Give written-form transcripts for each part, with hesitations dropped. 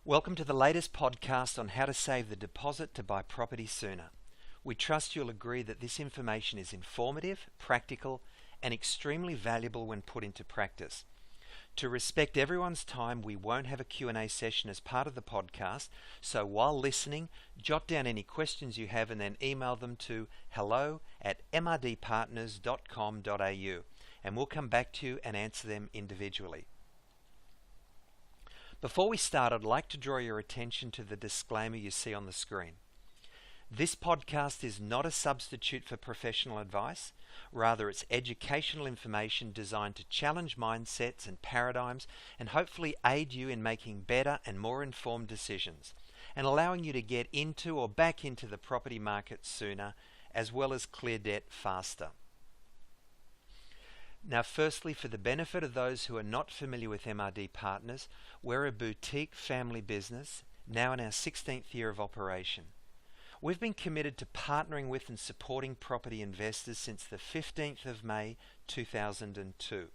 Welcome to the latest podcast on how to save the deposit to buy property sooner. We trust you'll agree that this information is informative, practical, and extremely valuable when put into practice. To respect everyone's time, we won't have a Q&A session as part of the podcast, so while listening, jot down any questions you have and then email them to hello@mrdpartners.com.au, and we'll come back to you and answer them individually. Before we start, I'd like to draw your attention to the disclaimer you see on the screen. This podcast is not a substitute for professional advice. Rather, it's educational information designed to challenge mindsets and paradigms and hopefully aid you in making better and more informed decisions and allowing you to get into or back into the property market sooner, as well as clear debt faster. Now, firstly, for the benefit of those who are not familiar with MRD Partners, we're a boutique family business, now in our 16th year of operation. We've been committed to partnering with and supporting property investors since the 15th of May 2002.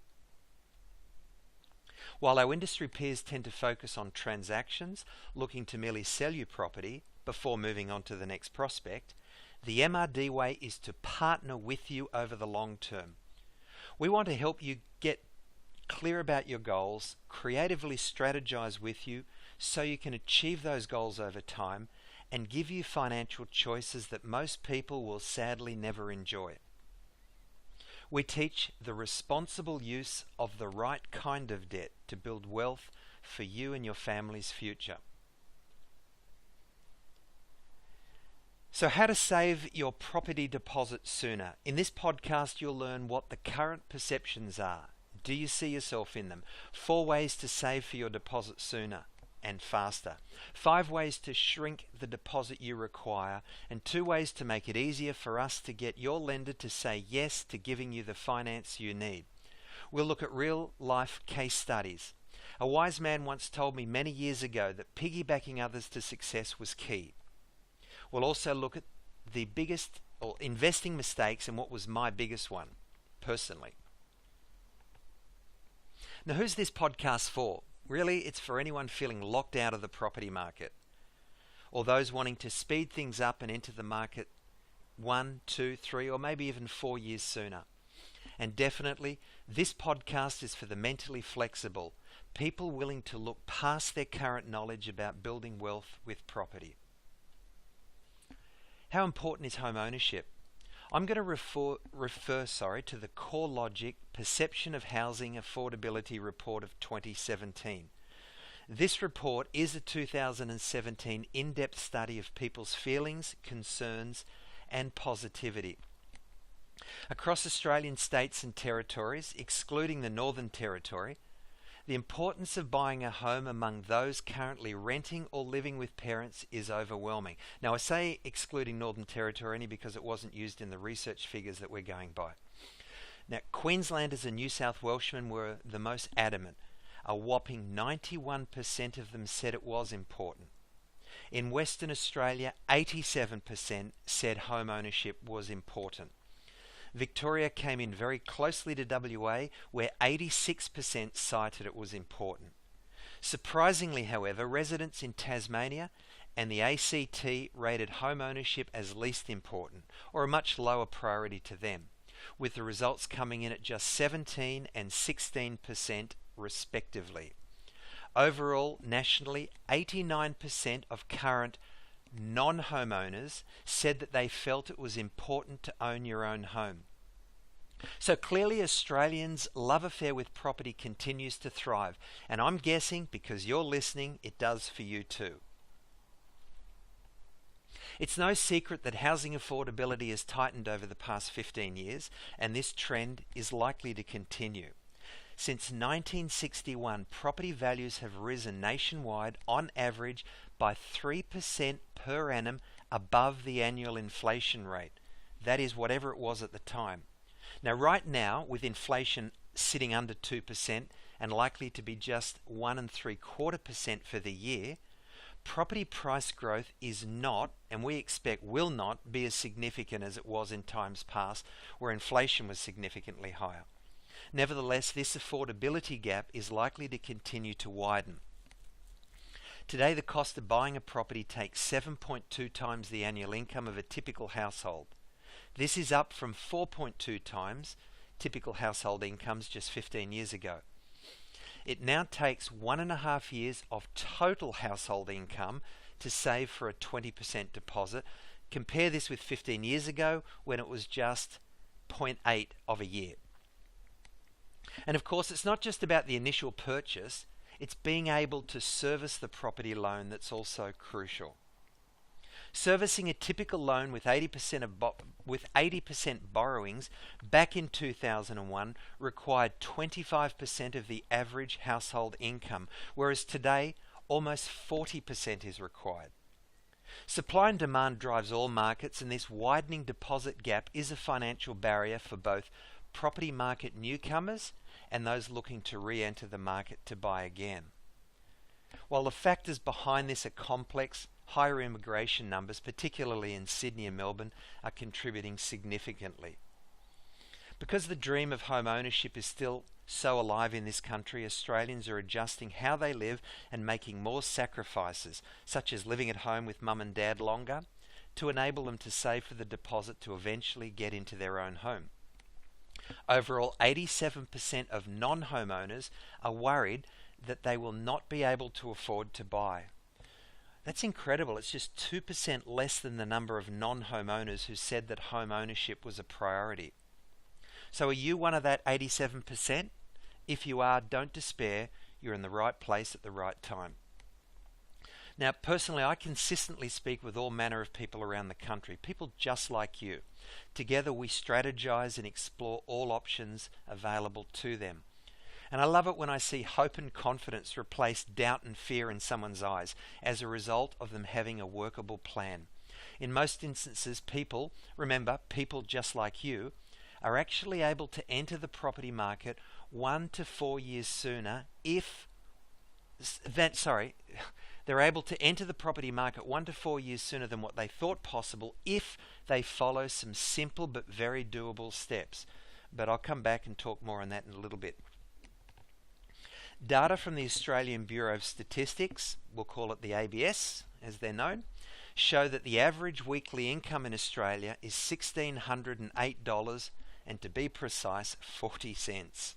While our industry peers tend to focus on transactions, looking to merely sell you property before moving on to the next prospect, the MRD way is to partner with you over the long term. We want to help you get clear about your goals, creatively strategize with you so you can achieve those goals over time, and give you financial choices that most people will sadly never enjoy. We teach the responsible use of the right kind of debt to build wealth for you and your family's future. So, how to save your property deposit sooner. In this podcast, you'll learn what the current perceptions are. Do you see yourself in them? 4 ways to save for your deposit sooner and faster. 5 ways to shrink the deposit you require, and 2 ways to make it easier for us to get your lender to say yes to giving you the finance you need. We'll look at real life case studies. A wise man once told me many years ago that piggybacking others to success was key. We'll also look at the biggest investing mistakes and what was my biggest one, personally. Now, who's this podcast for? Really, it's for anyone feeling locked out of the property market, or those wanting to speed things up and enter the market 1, 2, 3, or maybe even 4 years sooner. And definitely, this podcast is for the mentally flexible, people willing to look past their current knowledge about building wealth with property. How important is home ownership? I'm going to refer to the CoreLogic Perception of Housing Affordability Report of 2017. This report is a 2017 in-depth study of people's feelings, concerns, and positivity. Across Australian states and territories, excluding the Northern Territory, the importance of buying a home among those currently renting or living with parents is overwhelming. Now, I say excluding Northern Territory only because it wasn't used in the research figures that we're going by. Now, Queenslanders and New South Welshmen were the most adamant. A whopping 91% of them said it was important. In Western Australia, 87% said home ownership was important. Victoria came in very closely to WA, where 86% cited it was important. Surprisingly, however, residents in Tasmania and the ACT rated home ownership as least important, or a much lower priority to them, with the results coming in at just 17 and 16% respectively. Overall, nationally, 89% of current non-homeowners said that they felt it was important to own your own home. So clearly, Australians' love affair with property continues to thrive, and I'm guessing because you're listening, it does for you too. It's no secret that housing affordability has tightened over the past 15 years, and this trend is likely to continue. Since 1961, property values have risen nationwide on average by 3% per annum above the annual inflation rate. That is whatever it was at the time. Now, right now, with inflation sitting under 2% and likely to be just 1.75% for the year, property price growth is not, and we expect will not, be as significant as it was in times past, where inflation was significantly higher. Nevertheless, this affordability gap is likely to continue to widen. Today, the cost of buying a property takes 7.2 times the annual income of a typical household. This is up from 4.2 times typical household incomes just 15 years ago. It now takes 1.5 years of total household income to save for a 20% deposit. Compare this with 15 years ago when it was just 0.8 of a year. And of course, it's not just about the initial purchase, it's being able to service the property loan that's also crucial. Servicing a typical loan with 80% borrowings back in 2001 required 25% of the average household income, whereas today almost 40% is required. Supply and demand drives all markets, and this widening deposit gap is a financial barrier for both property market newcomers and those looking to re-enter the market to buy again. While the factors behind this are complex, higher immigration numbers, particularly in Sydney and Melbourne, are contributing significantly. Because the dream of home ownership is still so alive in this country, Australians are adjusting how they live and making more sacrifices, such as living at home with mum and dad longer, to enable them to save for the deposit to eventually get into their own home. Overall, 87% of non-homeowners are worried that they will not be able to afford to buy. That's incredible. It's just 2% less than the number of non-homeowners who said that home ownership was a priority. So are you one of that 87%? If you are, don't despair. You're in the right place at the right time. Now, personally, I consistently speak with all manner of people around the country, people just like you. Together we strategize and explore all options available to them. And I love it when I see hope and confidence replace doubt and fear in someone's eyes as a result of them having a workable plan. In most instances, people just like you, are actually able to enter the property market 1 to 4 years sooner they're able to enter the property market 1 to 4 years sooner than what they thought possible if they follow some simple but very doable steps. But I'll come back and talk more on that in a little bit. Data from the Australian Bureau of Statistics, we'll call it the ABS as they're known, show that the average weekly income in Australia is $1,608 and, to be precise, 40 cents.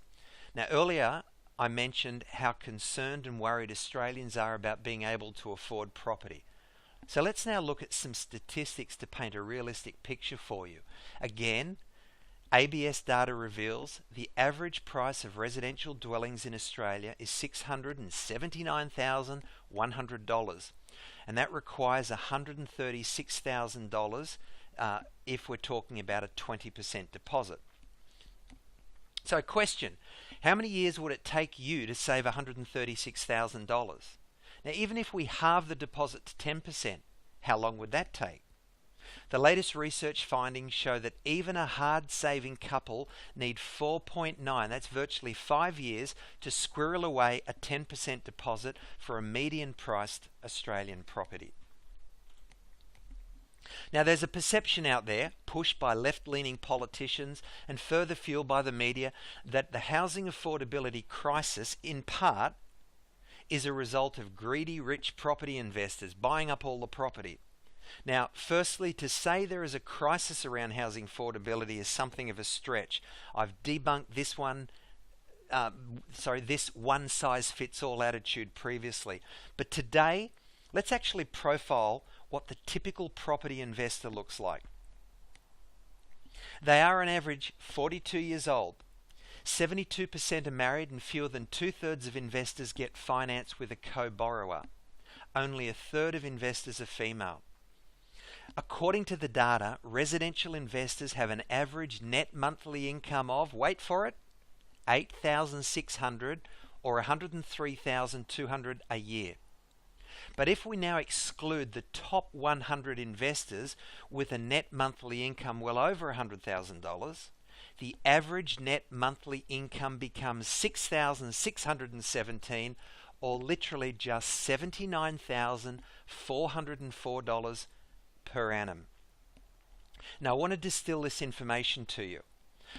Now, earlier I mentioned how concerned and worried Australians are about being able to afford property. So let's now look at some statistics to paint a realistic picture for you. Again, ABS data reveals the average price of residential dwellings in Australia is $679,100, and that requires $136,000 if we're talking about a 20% deposit. So question, how many years would it take you to save $136,000? Now, even if we halve the deposit to 10%, how long would that take? The latest research findings show that even a hard-saving couple need 4.9, that's virtually 5 years, to squirrel away a 10% deposit for a median-priced Australian property. Now, there's a perception out there, pushed by left-leaning politicians and further fueled by the media, that the housing affordability crisis, in part, is a result of greedy rich property investors buying up all the property. Now, firstly, to say there is a crisis around housing affordability is something of a stretch. I've debunked this one-size-fits-all attitude previously. But today, let's actually profile what the typical property investor looks like. They are on average 42 years old. 72% are married, and fewer than 2/3 of investors get finance with a co-borrower. Only 1/3 of investors are female. According to the data, residential investors have an average net monthly income of, wait for it, $8,600 or $103,200 a year. But if we now exclude the top 100 investors with a net monthly income well over $100,000, the average net monthly income becomes $6,617, or literally just $79,404 per annum. Now, I want to distill this information to you.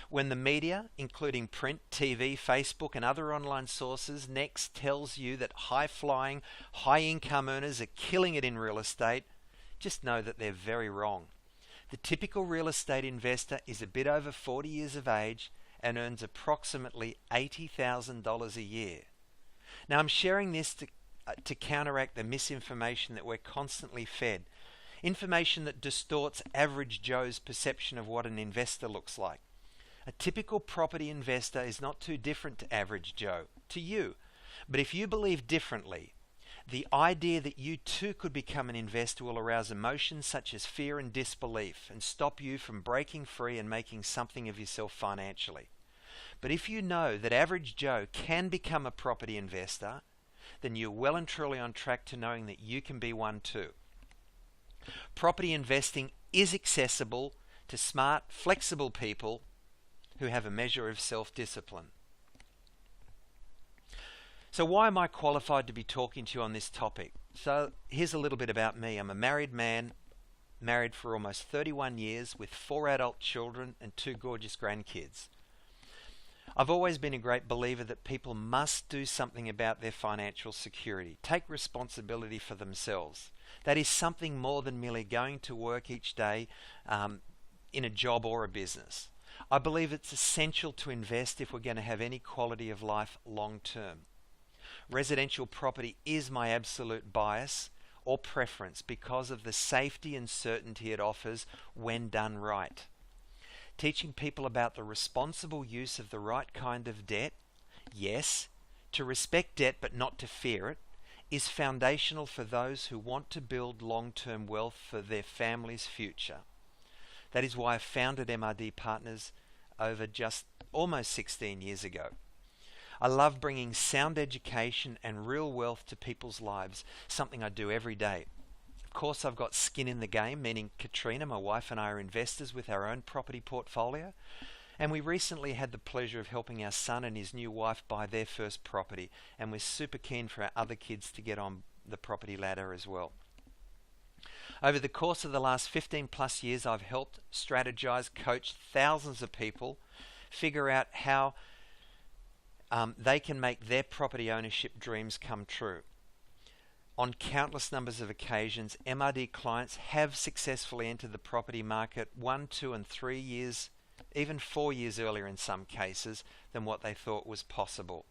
When the media, including print, TV, Facebook, and other online sources, next tells you that high-flying, high-income earners are killing it in real estate, just know that they're very wrong. The typical real estate investor is a bit over 40 years of age and earns approximately $80,000 a year. Now, I'm sharing this to counteract the misinformation that we're constantly fed. Information that distorts average Joe's perception of what an investor looks like. A typical property investor is not too different to average Joe, to you. But if you believe differently, the idea that you too could become an investor will arouse emotions such as fear and disbelief and stop you from breaking free and making something of yourself financially. But if you know that average Joe can become a property investor, then you're well and truly on track to knowing that you can be one too. Property investing is accessible to smart, flexible people who have a measure of self-discipline. So why am I qualified to be talking to you on this topic? So here's a little bit about me. I'm a married man, married for almost 31 years with 4 adult children and 2 gorgeous grandkids. I've always been a great believer that people must do something about their financial security, take responsibility for themselves. That is something more than merely going to work each day in a job or a business. I believe it's essential to invest if we're going to have any quality of life long term. Residential property is my absolute bias or preference because of the safety and certainty it offers when done right. Teaching people about the responsible use of the right kind of debt, yes, to respect debt but not to fear it, is foundational for those who want to build long-term wealth for their family's future. That is why I founded MRD Partners over just almost 16 years ago. I love bringing sound education and real wealth to people's lives, something I do every day. Of course, I've got skin in the game, meaning Katrina, my wife, and I are investors with our own property portfolio. And we recently had the pleasure of helping our son and his new wife buy their first property. And we're super keen for our other kids to get on the property ladder as well. Over the course of the last 15 plus years, I've helped strategize, coach thousands of people figure out how they can make their property ownership dreams come true. On countless numbers of occasions, MRD clients have successfully entered the property market 1, 2, and 3 years, even 4 years earlier in some cases, than what they thought was possible.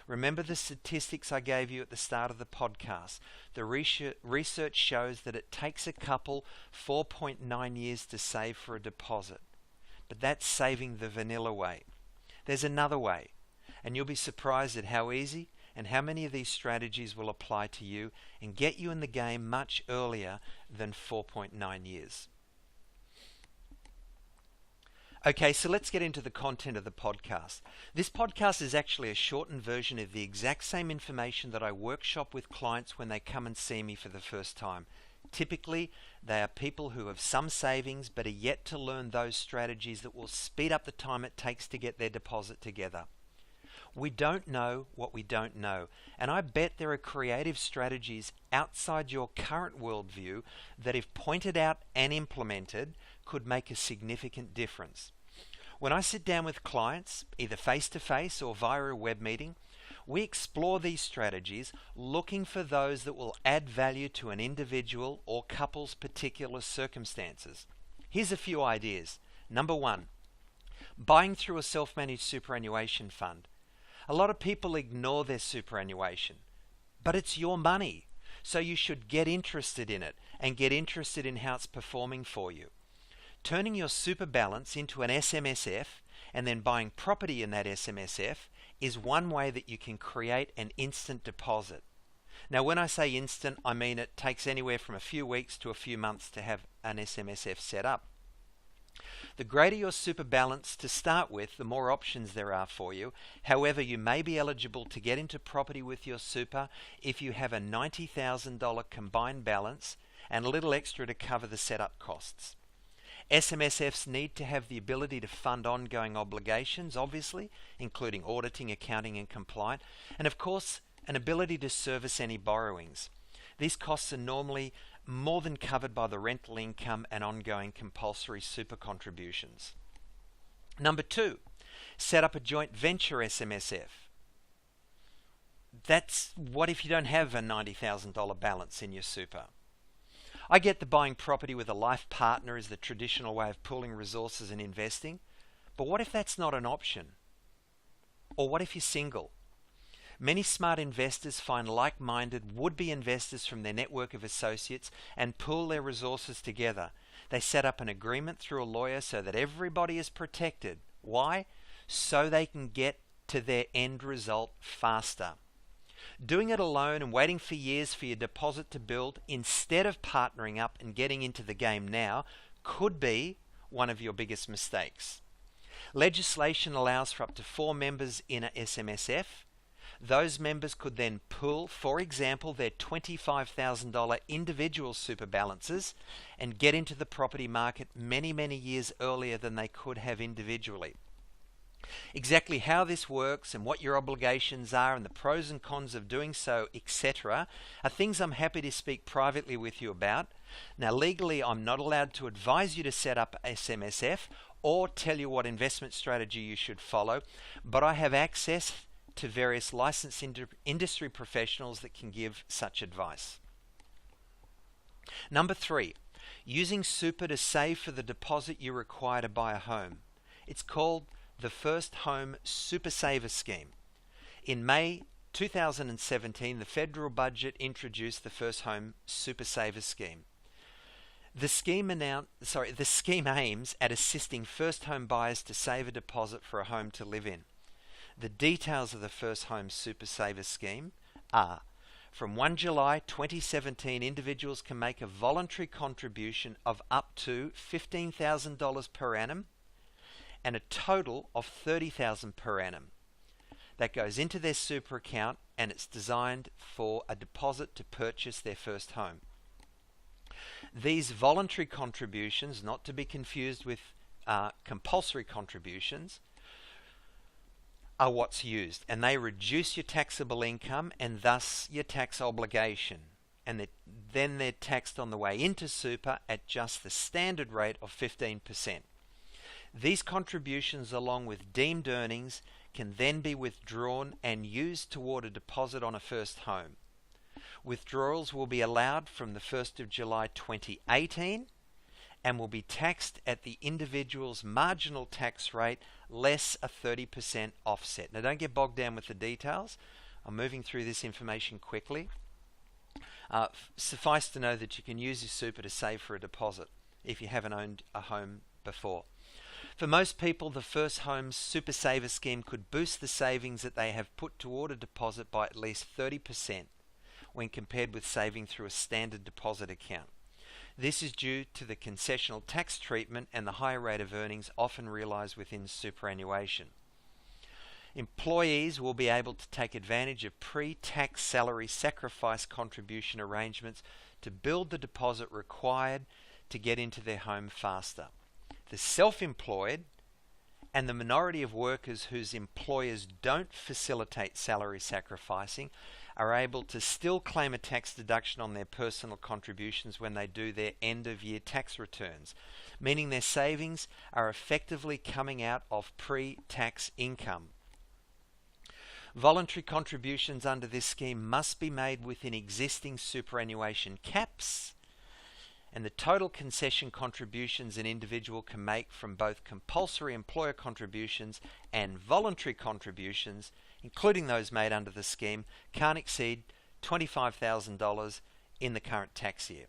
Remember the statistics I gave you at the start of the podcast. The research shows that it takes a couple 4.9 years to save for a deposit. But that's saving the vanilla way. There's another way, and you'll be surprised at how easy and how many of these strategies will apply to you and get you in the game much earlier than 4.9 years. Okay, so let's get into the content of the podcast. This podcast is actually a shortened version of the exact same information that I workshop with clients when they come and see me for the first time. Typically, they are people who have some savings but are yet to learn those strategies that will speed up the time it takes to get their deposit together. We don't know what we don't know, and I bet there are creative strategies outside your current worldview that, if pointed out and implemented, could make a significant difference. When I sit down with clients, either face-to-face or via a web meeting, we explore these strategies looking for those that will add value to an individual or couple's particular circumstances. Here's a few ideas. Number 1, buying through a self-managed superannuation fund. A lot of people ignore their superannuation, but it's your money, so you should get interested in it and get interested in how it's performing for you. Turning your super balance into an SMSF and then buying property in that SMSF is one way that you can create an instant deposit. Now, when I say instant, I mean it takes anywhere from a few weeks to a few months to have an SMSF set up. The greater your super balance to start with, the more options there are for you. However, you may be eligible to get into property with your super if you have a $90,000 combined balance and a little extra to cover the setup costs. SMSFs need to have the ability to fund ongoing obligations, obviously, including auditing, accounting, and compliance, and of course, an ability to service any borrowings. These costs are normally more than covered by the rental income and ongoing compulsory super contributions. Number 2, set up a joint venture SMSF. That's what if you don't have a $90,000 balance in your super? I get that buying property with a life partner is the traditional way of pooling resources and investing, but what if that's not an option? Or what if you're single? Many smart investors find like-minded would-be investors from their network of associates and pool their resources together. They set up an agreement through a lawyer so that everybody is protected. Why? So they can get to their end result faster. Doing it alone and waiting for years for your deposit to build instead of partnering up and getting into the game now could be one of your biggest mistakes. Legislation allows for up to 4 members in a SMSF. Those members could then pool, for example, their $25,000 individual super balances and get into the property market many, many years earlier than they could have individually. Exactly how this works and what your obligations are and the pros and cons of doing so, etc., are things I'm happy to speak privately with you about. Now, legally, I'm not allowed to advise you to set up SMSF or tell you what investment strategy you should follow, but I have access to various licensed industry professionals that can give such advice. Number 3, using super to save for the deposit you require to buy a home. It's called the First Home Super Saver Scheme. In May 2017, the federal budget introduced the First Home Super Saver Scheme. The scheme aims at assisting first home buyers to save a deposit for a home to live in. The details of the First Home Super Saver Scheme are: from 1 July 2017, individuals can make a voluntary contribution of up to $15,000 per annum and a total of $30,000 per annum. That goes into their super account, and it's designed for a deposit to purchase their first home. These voluntary contributions, not to be confused with compulsory contributions, are what's used, and they reduce your taxable income and thus your tax obligation, and then they're taxed on the way into super at just the standard rate of 15%. These contributions, along with deemed earnings, can then be withdrawn and used toward a deposit on a first home. Withdrawals will be allowed from the 1st of July 2018 and will be taxed at the individual's marginal tax rate less a 30% offset. Now, don't get bogged down with the details. I'm moving through this information quickly. Suffice to know that you can use your super to save for a deposit if you haven't owned a home before. For most people, the First Home Super Saver Scheme could boost the savings that they have put toward a deposit by at least 30% when compared with saving through a standard deposit account. This is due to the concessional tax treatment and the higher rate of earnings often realized within superannuation. Employees will be able to take advantage of pre-tax salary sacrifice contribution arrangements to build the deposit required to get into their home faster. The self-employed and the minority of workers whose employers don't facilitate salary sacrificing are able to still claim a tax deduction on their personal contributions when they do their end-of-year tax returns, meaning their savings are effectively coming out of pre-tax income. Voluntary contributions under this scheme must be made within existing superannuation caps, and the total concession contributions an individual can make from both compulsory employer contributions and voluntary contributions, including those made under the scheme, can't exceed $25,000 in the current tax year.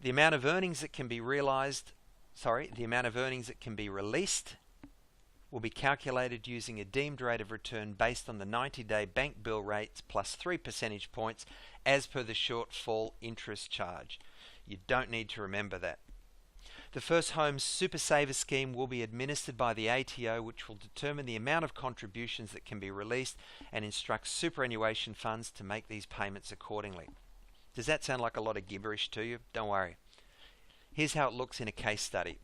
The amount of earnings that can be released will be calculated using a deemed rate of return based on the 90-day bank bill rates plus 3 percentage points as per the shortfall interest charge. You don't need to remember that. The First Home Super Saver Scheme will be administered by the ATO, which will determine the amount of contributions that can be released and instruct superannuation funds to make these payments accordingly. Does that sound like a lot of gibberish to you? Don't worry. Here's how it looks in a case study.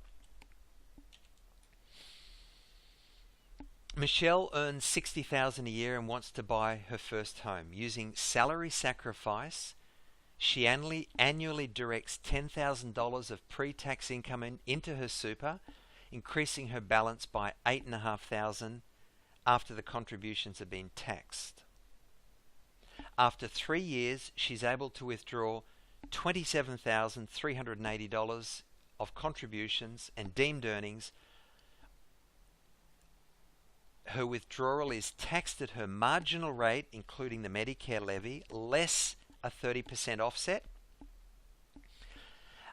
Michelle earns $60,000 a year and wants to buy her first home. Using salary sacrifice, she annually directs $10,000 of pre-tax income into her super, increasing her balance by $8,500 after the contributions have been taxed. After 3 years, she's able to withdraw $27,380 of contributions and deemed earnings. Her withdrawal is taxed at her marginal rate, including the Medicare levy, less a 30% offset.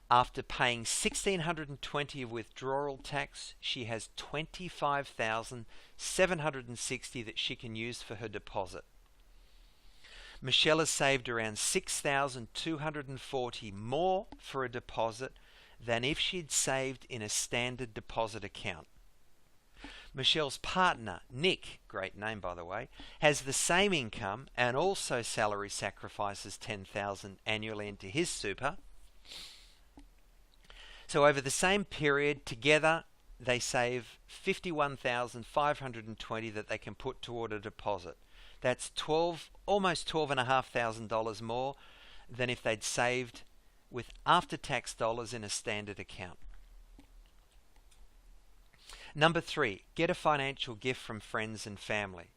After paying $1,620 of withdrawal tax, she has $25,760 that she can use for her deposit. Michelle has saved around $6,240 more for a deposit than if she'd saved in a standard deposit account. Michelle's partner, Nick, great name by the way, has the same income and also salary sacrifices $10,000 annually into his super. So over the same period, together they save $51,520 that they can put toward a deposit. That's almost $12,500 more than if they'd saved with after-tax dollars in a standard account. Number 3, get a financial gift from friends and family.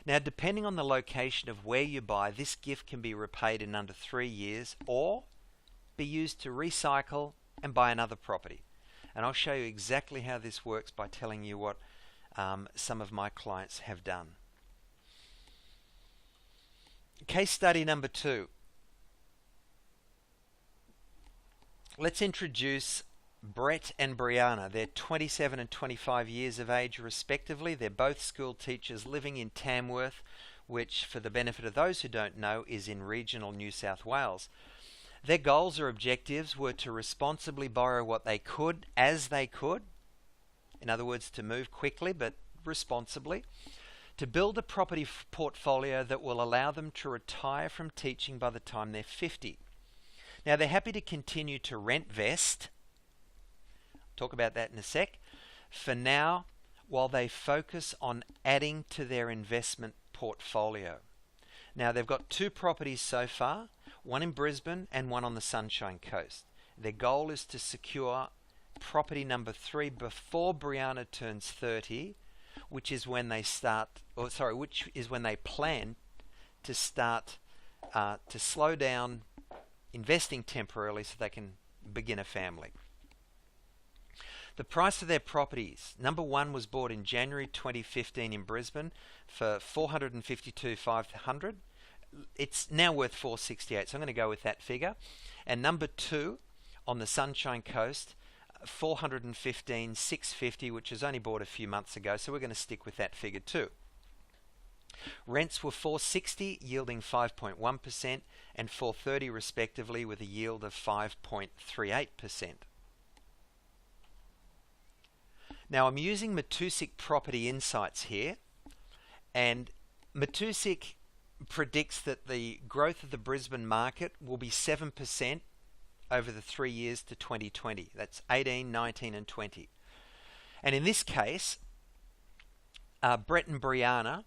Now, depending on the location of where you buy, this gift can be repaid in under 3 years or be used to recycle and buy another property. And I'll show you exactly how this works by telling you what some of my clients have done. Case study number 2. Let's introduce Brett and Brianna. They're 27 and 25 years of age respectively. They're both school teachers living in Tamworth, which, for the benefit of those who don't know, is in regional New South Wales. Their goals or objectives were to responsibly borrow what they could as they could. In other words, to move quickly but responsibly. To build a property portfolio that will allow them to retire from teaching by the time they're 50. Now, they're happy to continue to rent vest. Talk about that in a sec. For now, while they focus on adding to their investment portfolio. Now, they've got 2 properties so far, one in Brisbane and one on the Sunshine Coast. Their goal is to secure property number 3 before Brianna turns 30, which is when they plan to start to slow down investing temporarily so they can begin a family. The price of their properties. Number 1 was bought in January 2015 in Brisbane for $452,500. It's now worth $468, so I'm going to go with that figure. And number 2 on the Sunshine Coast, $415,650, which was only bought a few months ago, so we're going to stick with that figure too. Rents were $460, yielding 5.1%, and $430 respectively, with a yield of 5.38%. Now, I'm using Matusik Property Insights here, and Matusik predicts that the growth of the Brisbane market will be 7% over the 3 years to 2020. That's 18, 19 and 20. And in this case, Brett and Brianna,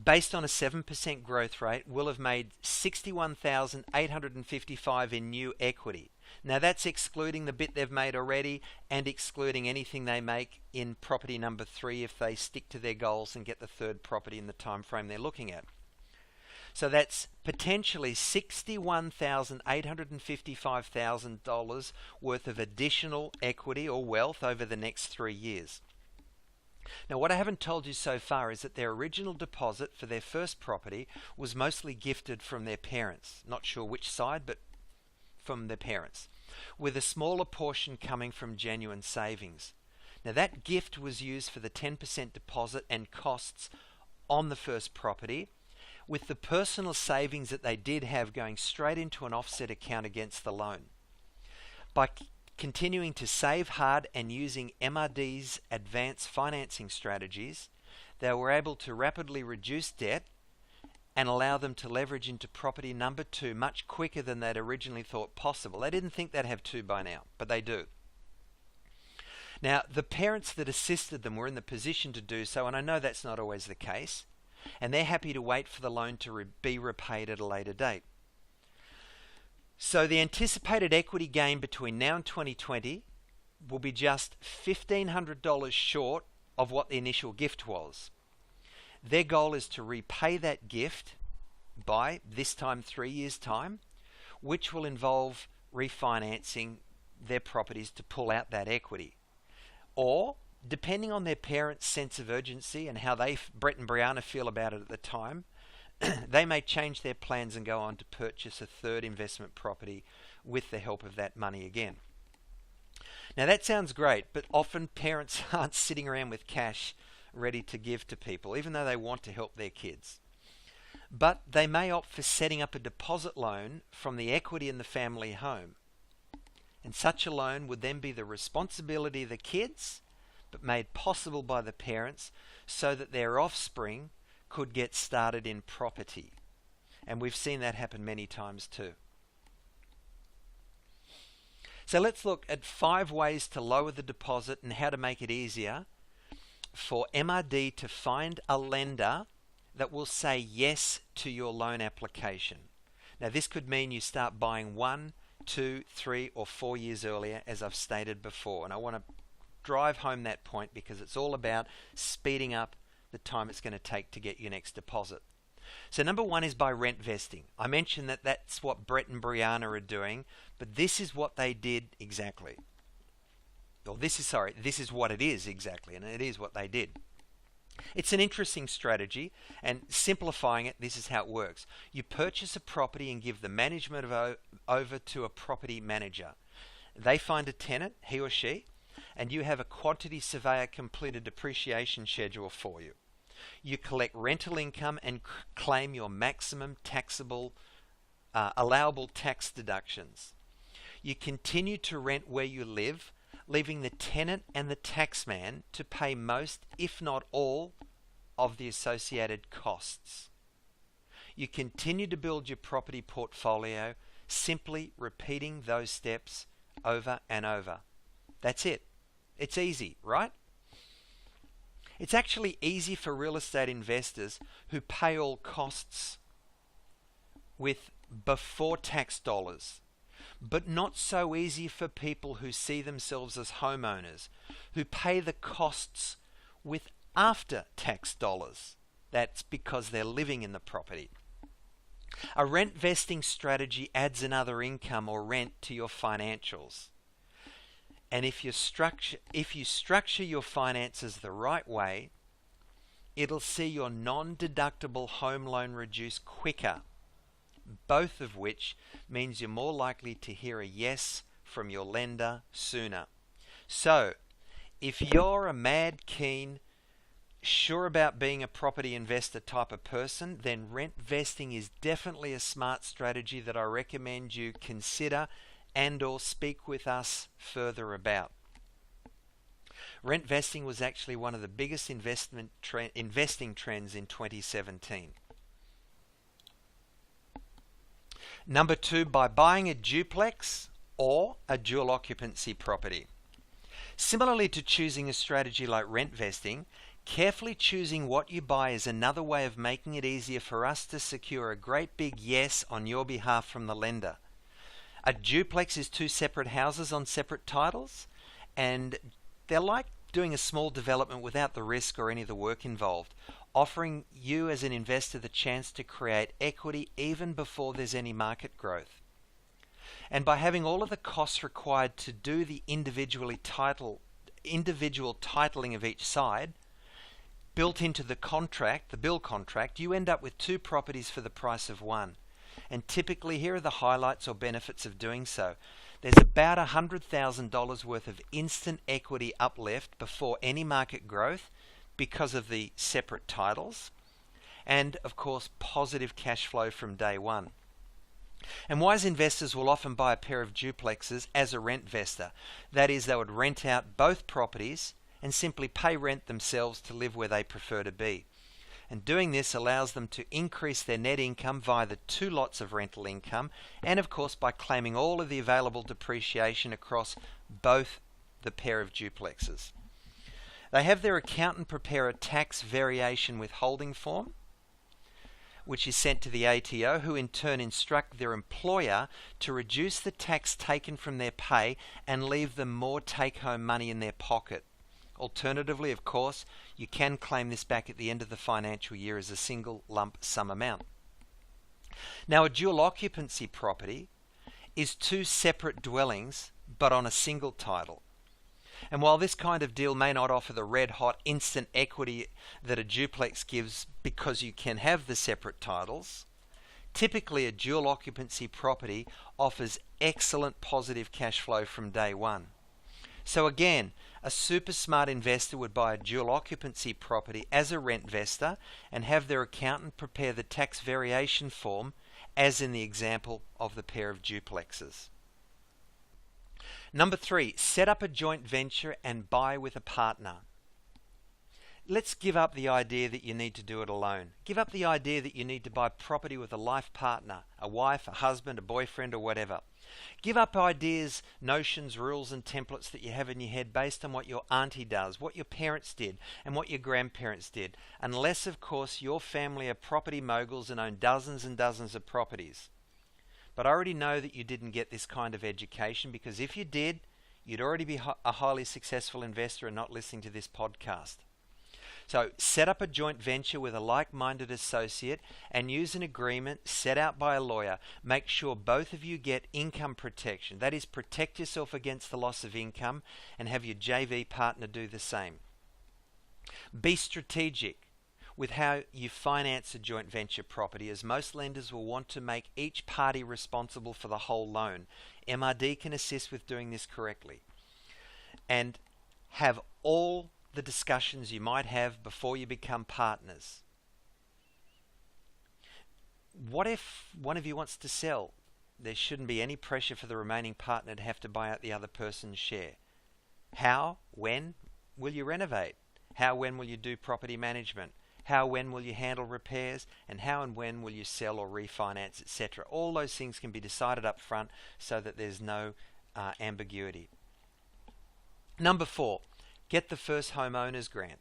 based on a 7% growth rate, will have made $61,855 in new equity. Now, that's excluding the bit they've made already and excluding anything they make in property number 3 if they stick to their goals and get the 3rd property in the time frame they're looking at. So that's potentially $61,855,000 worth of additional equity or wealth over the next 3 years. Now, what I haven't told you so far is that their original deposit for their first property was mostly gifted from their parents. Not sure which side, but from their parents, with a smaller portion coming from genuine savings. Now, that gift was used for the 10% deposit and costs on the first property, with the personal savings that they did have going straight into an offset account against the loan. By continuing to save hard and using MRD's advanced financing strategies, they were able to rapidly reduce debt and allow them to leverage into property number 2 much quicker than they'd originally thought possible. They didn't think they'd have 2 by now, but they do. Now, the parents that assisted them were in the position to do so, and I know that's not always the case, and they're happy to wait for the loan to be repaid at a later date. So the anticipated equity gain between now and 2020 will be just $1,500 short of what the initial gift was. Their goal is to repay that gift by this time 3 years' time, which will involve refinancing their properties to pull out that equity. Or, depending on their parents' sense of urgency and how Brett and Brianna feel about it at the time, they may change their plans and go on to purchase a third investment property with the help of that money again. Now that sounds great, but often parents aren't sitting around with cash ready to give to people, even though they want to help their kids. But they may opt for setting up a deposit loan from the equity in the family home. And such a loan would then be the responsibility of the kids, but made possible by the parents so that their offspring could get started in property. And we've seen that happen many times too. So let's look at 5 ways to lower the deposit and how to make it easier for MRD to find a lender that will say yes to your loan application. Now this could mean you start buying 1, 2, 3 or 4 years earlier, as I've stated before, and I want to drive home that point because it's all about speeding up the time it's going to take to get your next deposit. So number 1 is by rent vesting. I mentioned that that's what Brett and Brianna are doing, but this is what they did exactly. Or this is what it is exactly, and it is what they did. It's an interesting strategy, and simplifying it, this is how it works. You purchase a property and give the management over to a property manager. They find a tenant, he or she, and you have a quantity surveyor complete a depreciation schedule for you. You collect rental income and claim your maximum taxable, allowable tax deductions. You continue to rent where you live, leaving the tenant and the taxman to pay most, if not all, of the associated costs. You continue to build your property portfolio, simply repeating those steps over and over. That's it. It's easy, right? It's actually easy for real estate investors who pay all costs with before tax dollars, but not so easy for people who see themselves as homeowners, who pay the costs with after tax dollars. That's because they're living in the property. A rent vesting strategy adds another income or rent to your financials. And if you structure your finances the right way, it'll see your non-deductible home loan reduce quicker, both of which means you're more likely to hear a yes from your lender sooner. So, if you're a mad keen, sure about being a property investor type of person, then rent vesting is definitely a smart strategy that I recommend you consider and or speak with us further about. Rent vesting was actually one of the biggest investing trends in 2017. Number 2, by buying a duplex or a dual occupancy property. Similarly to choosing a strategy like rent vesting, carefully choosing what you buy is another way of making it easier for us to secure a great big yes on your behalf from the lender. A duplex is 2 separate houses on separate titles, and they're like doing a small development without the risk or any of the work involved, offering you as an investor the chance to create equity even before there's any market growth. And by having all of the costs required to do the individual titling of each side built into the contract, the bill contract, you end up with 2 properties for the price of 1. And typically, here are the highlights or benefits of doing so. There's about $100,000 worth of instant equity uplift before any market growth because of the separate titles. And, of course, positive cash flow from day one. And wise investors will often buy a pair of duplexes as a rent vestor. That is, they would rent out both properties and simply pay rent themselves to live where they prefer to be. And doing this allows them to increase their net income via the 2 lots of rental income, and of course by claiming all of the available depreciation across both the pair of duplexes. They have their accountant prepare a tax variation withholding form, which is sent to the ATO, who in turn instruct their employer to reduce the tax taken from their pay and leave them more take-home money in their pocket. Alternatively, of course, you can claim this back at the end of the financial year as a single lump sum amount. Now, a dual occupancy property is two separate dwellings but on a single title. And while this kind of deal may not offer the red-hot instant equity that a duplex gives because you can have the separate titles, typically a dual occupancy property offers excellent positive cash flow from day one. So again, a super smart investor would buy a dual occupancy property as a rentvestor and have their accountant prepare the tax variation form, as in the example of the pair of duplexes. Number 3, set up a joint venture and buy with a partner. Let's give up the idea that you need to do it alone. Give up the idea that you need to buy property with a life partner, a wife, a husband, a boyfriend, or whatever. Give up ideas, notions, rules, and templates that you have in your head based on what your auntie does, what your parents did, and what your grandparents did. Unless, of course, your family are property moguls and own dozens and dozens of properties. But I already know that you didn't get this kind of education, because if you did, you'd already be a highly successful investor and not listening to this podcast. So set up a joint venture with a like-minded associate and use an agreement set out by a lawyer. Make sure both of you get income protection. That is, protect yourself against the loss of income, and have your JV partner do the same. Be strategic with how you finance a joint venture property, as most lenders will want to make each party responsible for the whole loan. MRD can assist with doing this correctly. And have all the discussions you might have before you become partners. What if one of you wants to sell? There shouldn't be any pressure for the remaining partner to have to buy out the other person's share. How, when will you renovate? How, when will you do property management? How, when will you handle repairs? And how and when will you sell or refinance, etc.? All those things can be decided up front so that there's no ambiguity. Number 4, get the first homeowners grant.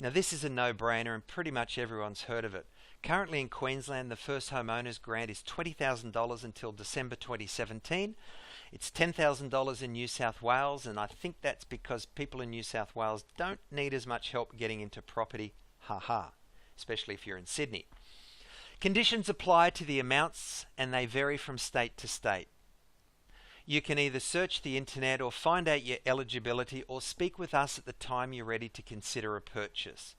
Now this is a no-brainer and pretty much everyone's heard of it. Currently in Queensland, the first homeowners grant is $20,000 until December 2017. It's $10,000 in New South Wales, and I think that's because people in New South Wales don't need as much help getting into property, especially if you're in Sydney. Conditions apply to the amounts and they vary from state to state. You can either search the internet or find out your eligibility, or speak with us at the time you're ready to consider a purchase.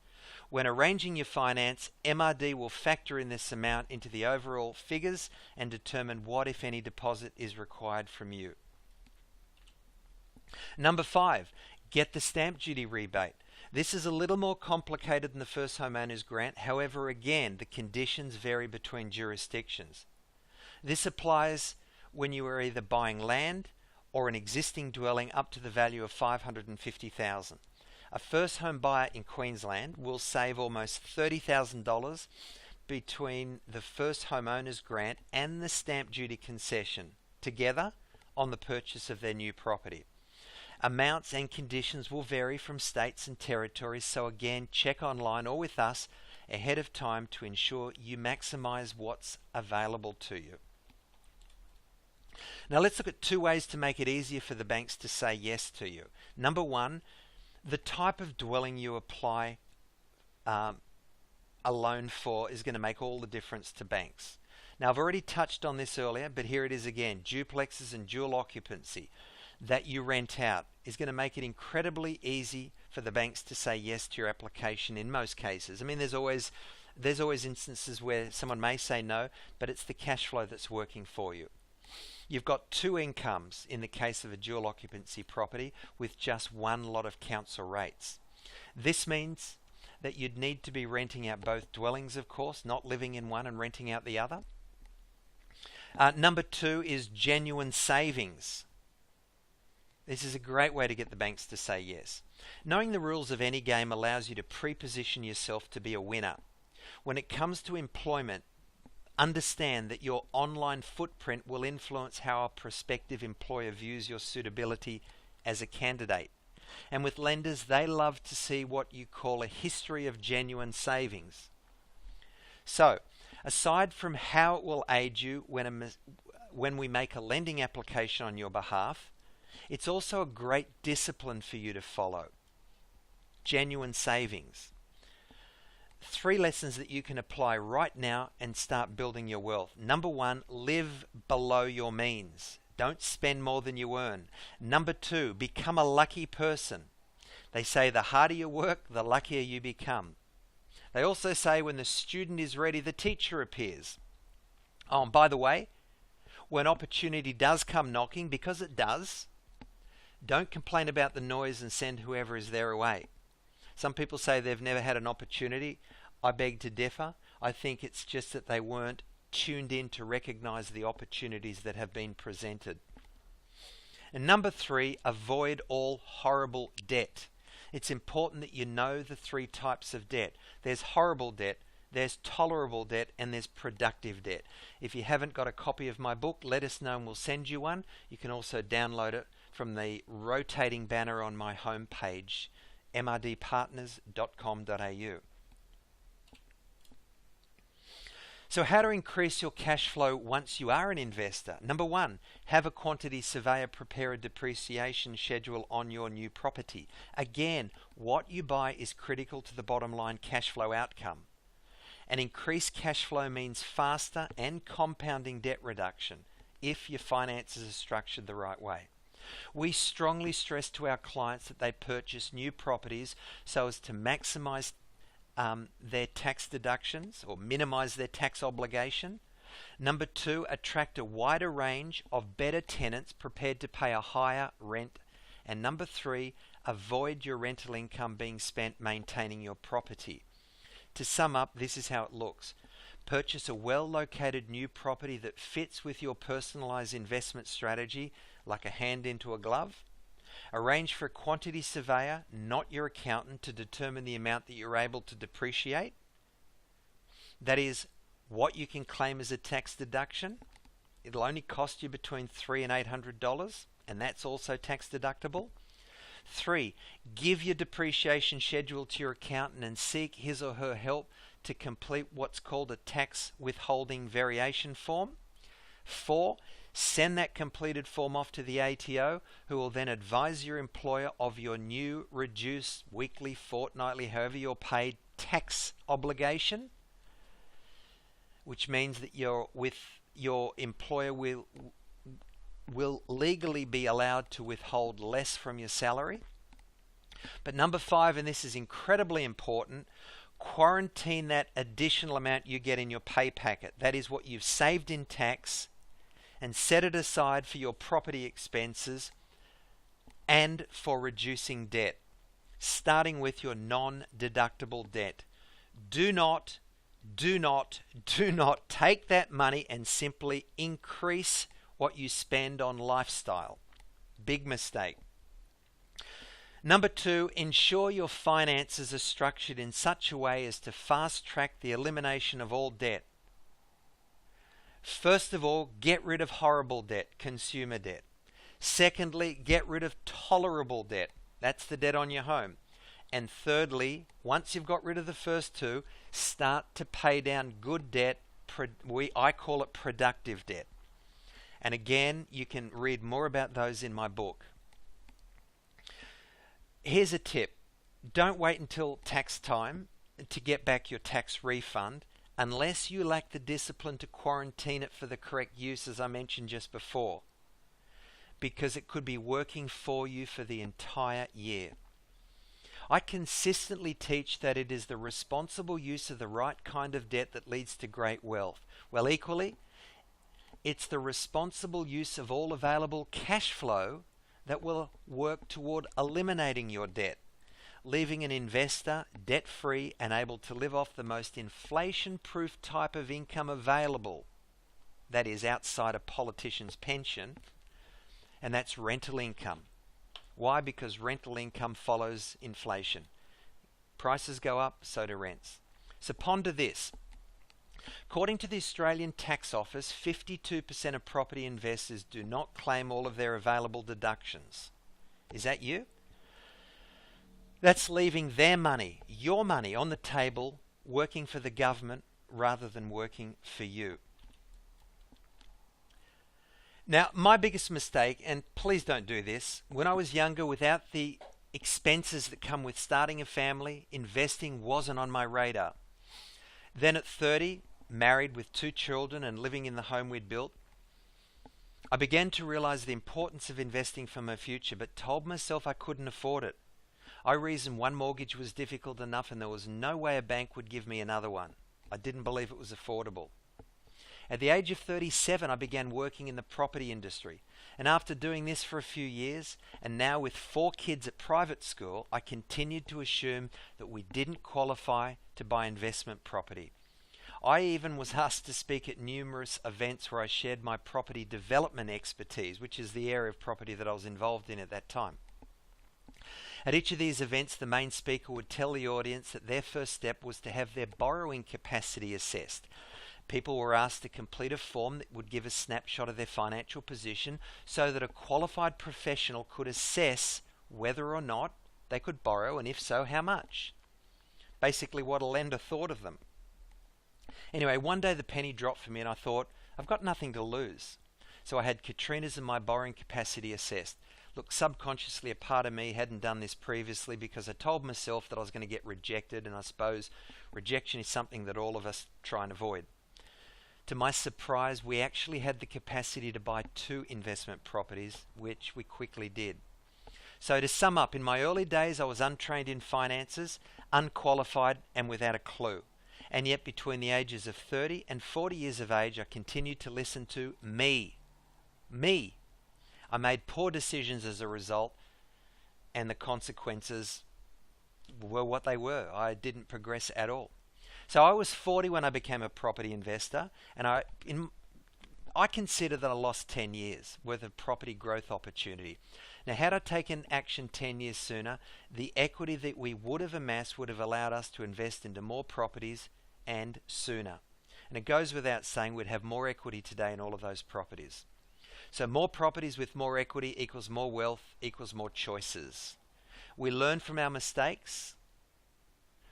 When arranging your finance, MRD will factor in this amount into the overall figures and determine what, if any, deposit is required from you. Number 5, get the stamp duty rebate. This is a little more complicated than the first homeowners grant. However, again, the conditions vary between jurisdictions. This applies when you are either buying land or an existing dwelling up to the value of $550,000. A first home buyer in Queensland will save almost $30,000 between the first homeowners grant and the stamp duty concession together on the purchase of their new property. Amounts and conditions will vary from states and territories, so again, check online or with us ahead of time to ensure you maximize what's available to you. Now let's look at 2 ways to make it easier for the banks to say yes to you. Number 1, the type of dwelling you apply a loan for is going to make all the difference to banks. Now I've already touched on this earlier, but here it is again. Duplexes and dual occupancy that you rent out is going to make it incredibly easy for the banks to say yes to your application in most cases. I mean, there's always instances where someone may say no, but it's the cash flow that's working for you. You've got 2 incomes in the case of a dual occupancy property with just one lot of council rates. This means that you'd need to be renting out both dwellings, of course, not living in one and renting out the other. Number 2 is genuine savings. This is a great way to get the banks to say yes. Knowing the rules of any game allows you to pre-position yourself to be a winner. When it comes to employment, understand that your online footprint will influence how a prospective employer views your suitability as a candidate. And with lenders, they love to see what you call a history of genuine savings. So, Aside from how it will aid you when we make a lending application on your behalf, it's also a great discipline for you to follow. Genuine savings. 3 lessons that you can apply right now and start building your wealth. Number 1, live below your means. Don't spend more than you earn. Number 2, become a lucky person. They say the harder you work, the luckier you become. They also say when the student is ready, the teacher appears. Oh, and by the way, when opportunity does come knocking, because it does, don't complain about the noise and send whoever is there away. Some people say they've never had an opportunity. I beg to differ. I think it's just that they weren't tuned in to recognize the opportunities that have been presented. And number 3, avoid all horrible debt. It's important that you know the 3 types of debt. There's horrible debt, there's tolerable debt, and there's productive debt. If you haven't got a copy of my book, let us know and we'll send you one. You can also download it from the rotating banner on my homepage, mrdpartners.com.au. So how to increase your cash flow once you are an investor? Number 1, have a quantity surveyor prepare a depreciation schedule on your new property. Again, what you buy is critical to the bottom line cash flow outcome. And increased cash flow means faster and compounding debt reduction if your finances are structured the right way. We strongly stress to our clients that they purchase new properties so as to maximize their tax deductions or minimize their tax obligation. Number 2, attract a wider range of better tenants prepared to pay a higher rent. And number 3, avoid your rental income being spent maintaining your property. To sum up, this is how it looks. Purchase a well-located new property that fits with your personalized investment strategy like a hand into a glove. Arrange for a quantity surveyor, not your accountant, to determine the amount that you're able to depreciate. That is what you can claim as a tax deduction. It'll only cost you between $300 and $800, and that's also tax deductible. 3, give your depreciation schedule to your accountant and seek his or her help to complete what's called a tax withholding variation form. 4, send that completed form off to the ATO, who will then advise your employer of your new reduced weekly, fortnightly, however you're paid tax obligation, which means that your employer will legally be allowed to withhold less from your salary. But number 5, and this is incredibly important, quarantine that additional amount you get in your pay packet. That is what you've saved in tax, and set it aside for your property expenses and for reducing debt, starting with your non-deductible debt. Do not take that money and simply increase what you spend on lifestyle. Big mistake. Number 2, ensure your finances are structured in such a way as to fast track the elimination of all debt. First of all, get rid of horrible debt, consumer debt. Secondly, get rid of tolerable debt. That's the debt on your home. And thirdly, once you've got rid of the first 2, start to pay down good debt. I call it productive debt. And again, you can read more about those in my book. Here's a tip. Don't wait until tax time to get back your tax refund unless you lack the discipline to quarantine it for the correct use, as I mentioned just before, because it could be working for you for the entire year. I consistently teach that it is the responsible use of the right kind of debt that leads to great wealth. Well, equally, it's the responsible use of all available cash flow that will work toward eliminating your debt, leaving an investor debt-free and able to live off the most inflation-proof type of income available, that is outside a politician's pension, and that's rental income. Why? Because rental income follows inflation. Prices go up, so do rents. So ponder this. According to the Australian Tax Office, 52% of property investors do not claim all of their available deductions. Is that you? That's leaving their money, your money, on the table, working for the government rather than working for you. Now, my biggest mistake, and please don't do this, when I was younger, without the expenses that come with starting a family, investing wasn't on my radar. Then at 30, married with 2 children and living in the home we'd built, I began to realize the importance of investing for my future, but told myself I couldn't afford it. I reasoned one mortgage was difficult enough and there was no way a bank would give me another one. I didn't believe it was affordable. At the age of 37, I began working in the property industry. And after doing this for a few years, and now with 4 kids at private school, I continued to assume that we didn't qualify to buy investment property. I even was asked to speak at numerous events where I shared my property development expertise, which is the area of property that I was involved in at that time. At each of these events, the main speaker would tell the audience that their first step was to have their borrowing capacity assessed. People were asked to complete a form that would give a snapshot of their financial position so that a qualified professional could assess whether or not they could borrow, and if so, how much. Basically what a lender thought of them. Anyway, one day the penny dropped for me and I thought, I've got nothing to lose. So I had Katrina's and my borrowing capacity assessed. Look, subconsciously a part of me hadn't done this previously because I told myself that I was going to get rejected, and I suppose rejection is something that all of us try and avoid. To my surprise, we actually had the capacity to buy 2 investment properties, which we quickly did. So to sum up, in my early days I was untrained in finances, unqualified and without a clue. And yet between the ages of 30 and 40 years of age, I continued to listen to me. I made poor decisions as a result, and the consequences were what they were. I didn't progress at all. So I was 40 when I became a property investor, and I consider that I lost 10 years worth of property growth opportunity. Now, had I taken action 10 years sooner, the equity that we would have amassed would have allowed us to invest into more properties and sooner. And it goes without saying we'd have more equity today in all of those properties. So more properties with more equity equals more wealth equals more choices. We learn from our mistakes,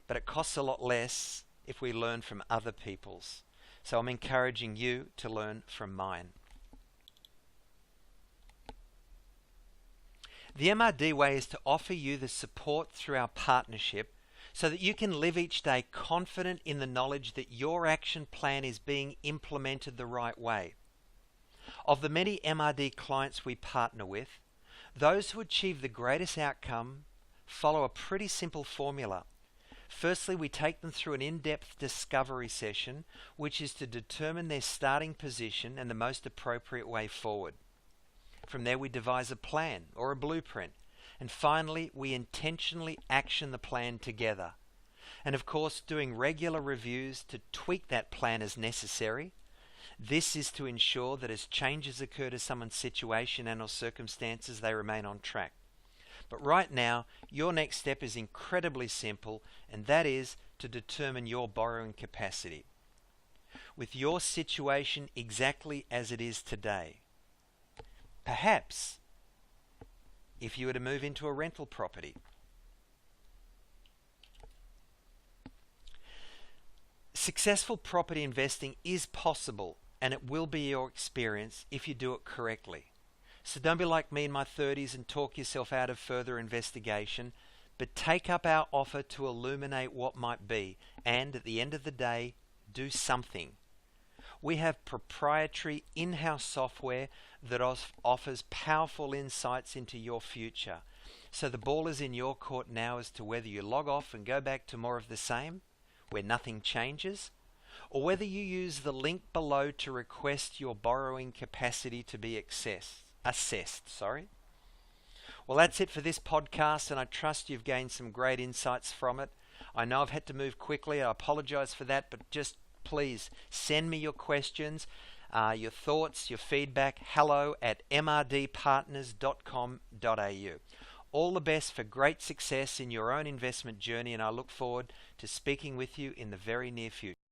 but it costs a lot less if we learn from other people's. So I'm encouraging you to learn from mine. The MRD way is to offer you the support through our partnership so that you can live each day confident in the knowledge that your action plan is being implemented the right way. Of the many MRD clients we partner with, those who achieve the greatest outcome follow a pretty simple formula. Firstly, we take them through an in-depth discovery session, which is to determine their starting position and the most appropriate way forward. From there, we devise a plan or a blueprint. And finally, we intentionally action the plan together. And of course, doing regular reviews to tweak that plan as necessary. This is to ensure that as changes occur to someone's situation and or circumstances, they remain on track. But right now, your next step is incredibly simple, and that is to determine your borrowing capacity. With your situation exactly as it is today, perhaps if you were to move into a rental property, successful property investing is possible, and it will be your experience if you do it correctly. So don't be like me in my 30s and talk yourself out of further investigation, but take up our offer to illuminate what might be, and at the end of the day, do something. We have proprietary in-house software that offers powerful insights into your future. So the ball is in your court now as to whether you log off and go back to more of the same, where nothing changes, or whether you use the link below to request your borrowing capacity to be assessed. Well, that's it for this podcast, and I trust you've gained some great insights from it. I know I've had to move quickly. I apologize for that, but just please send me your questions, your thoughts, your feedback, hello@mrdpartners.com.au. All the best for great success in your own investment journey, and I look forward to speaking with you in the very near future.